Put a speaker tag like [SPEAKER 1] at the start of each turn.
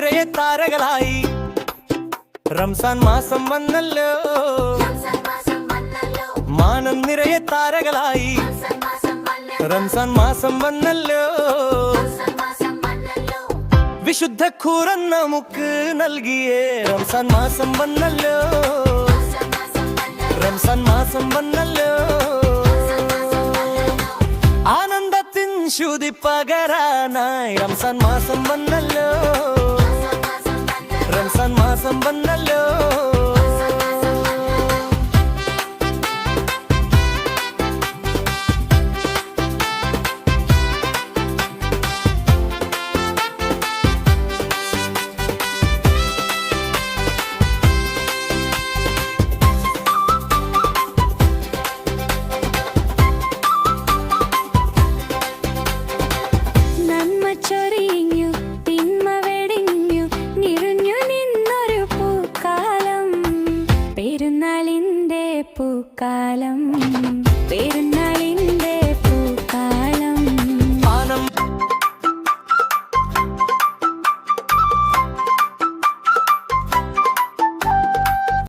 [SPEAKER 1] നിറയെ താരകളായി റംസാൻ മാസം വന്നല്ലോ മാനം നിറയെ താരകളായി റംസാൻ മാസം വന്നല്ലോ വിശുദ്ധ ഖുർആൻ നമുക്ക് നൽകിയേ റംസാൻ മാസം വന്നല്ലോ റംസാൻ മാസം വന്നല്ലോ ആനന്ദത്തിൻ ശ്രുതി പകരാനായി റംസാൻ മാസം വന്നല്ലോ റംസാൻ മാസം വന്നല്ലോ
[SPEAKER 2] പൂക്കാലം